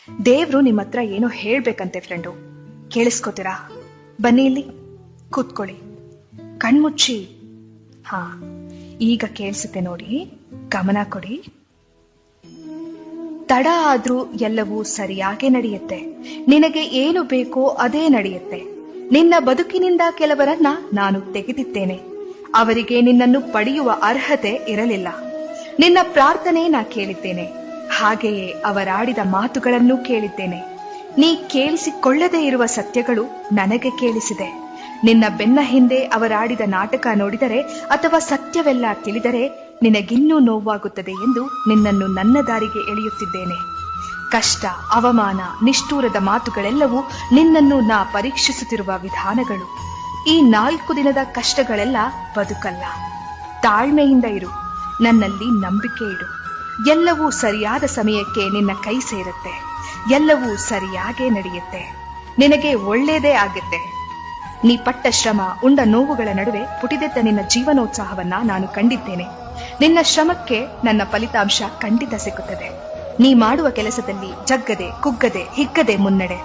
ದೇವ್ರು ನಿಮ್ಮ ಹತ್ರ ಏನೋ ಹೇಳ್ಬೇಕಂತೆ ಫ್ರೆಂಡು. ಕೇಳಿಸ್ಕೋತೀರಾ? ಬನ್ನಿ ಇಲ್ಲಿ ಕೂತ್ಕೊಳ್ಳಿ, ಕಣ್ಮುಚ್ಚಿ. ಹಾ, ಈಗ ಕೇಳಿಸುತ್ತೆ ನೋಡಿ, ಗಮನ ಕೊಡಿ. ತಡ ಆದ್ರೂ ಎಲ್ಲವೂ ಸರಿಯಾಗಿ ನಡೆಯುತ್ತೆ. ನಿನಗೆ ಏನು ಬೇಕೋ ಅದೇ ನಡೆಯುತ್ತೆ. ನಿನ್ನ ಬದುಕಿನಿಂದ ಕೆಲವರನ್ನ ನಾನು ತೆಗೆದಿದ್ದೇನೆ. ಅವರಿಗೆ ನಿನ್ನನ್ನು ಪಡೆಯುವ ಅರ್ಹತೆ ಇರಲಿಲ್ಲ. ನಿನ್ನ ಪ್ರಾರ್ಥನೆ ನಾ ಕೇಳಿದ್ದೇನೆ, ಹಾಗೆಯೇ ಅವರಾಡಿದ ಮಾತುಗಳನ್ನು ಕೇಳಿದ್ದೇನೆ. ನೀ ಕೇಳಿಸಿಕೊಳ್ಳದೇ ಇರುವ ಸತ್ಯಗಳು ನನಗೆ ಕೇಳಿಸಿದೆ. ನಿನ್ನ ಬೆನ್ನ ಹಿಂದೆ ಅವರಾಡಿದ ನಾಟಕ ನೋಡಿದರೆ ಅಥವಾ ಸತ್ಯವೆಲ್ಲ ತಿಳಿದರೆ ನಿನಗಿನ್ನೂ ನೋವಾಗುತ್ತದೆ ಎಂದು ನಿನ್ನನ್ನು ನನ್ನ ದಾರಿಗೆ ಎಳೆಯುತ್ತಿದ್ದೇನೆ. ಕಷ್ಟ, ಅವಮಾನ, ನಿಷ್ಠೂರದ ಮಾತುಗಳೆಲ್ಲವೂ ನಿನ್ನನ್ನು ನಾ ಪರೀಕ್ಷಿಸುತ್ತಿರುವ ವಿಧಾನಗಳು. ಈ 4 ದಿನದ ಕಷ್ಟಗಳೆಲ್ಲ ಬದುಕಲ್ಲ. ತಾಳ್ಮೆಯಿಂದ ಇರು, ನನ್ನಲ್ಲಿ ನಂಬಿಕೆ ಇಡು. ಎಲ್ಲವೂ ಸರಿಯಾದ ಸಮಯಕ್ಕೆ ನಿನ್ನ ಕೈ ಸೇರುತ್ತೆ. ಎಲ್ಲವೂ ಸರಿಯಾಗೇ ನಡೆಯುತ್ತೆ. ನಿನಗೆ ಒಳ್ಳೇದೇ ಆಗುತ್ತೆ. ನೀ ಪಟ್ಟ ಶ್ರಮ, ಉಂಡ ನೋವುಗಳ ನಡುವೆ ಪುಟಿದೆದ್ದ ನಿನ್ನ ಜೀವನೋತ್ಸಾಹವನ್ನ ನಾನು ಕಂಡಿದ್ದೇನೆ. ನಿನ್ನ ಶ್ರಮಕ್ಕೆ ನನ್ನ ಫಲಿತಾಂಶ ಖಂಡಿತ ಸಿಕ್ಕುತ್ತದೆ. ನೀ ಮಾಡುವ ಕೆಲಸದಲ್ಲಿ ಜಗ್ಗದೆ, ಕುಗ್ಗದೆ, ಹಿಗ್ಗದೆ ಮುನ್ನಡೆ.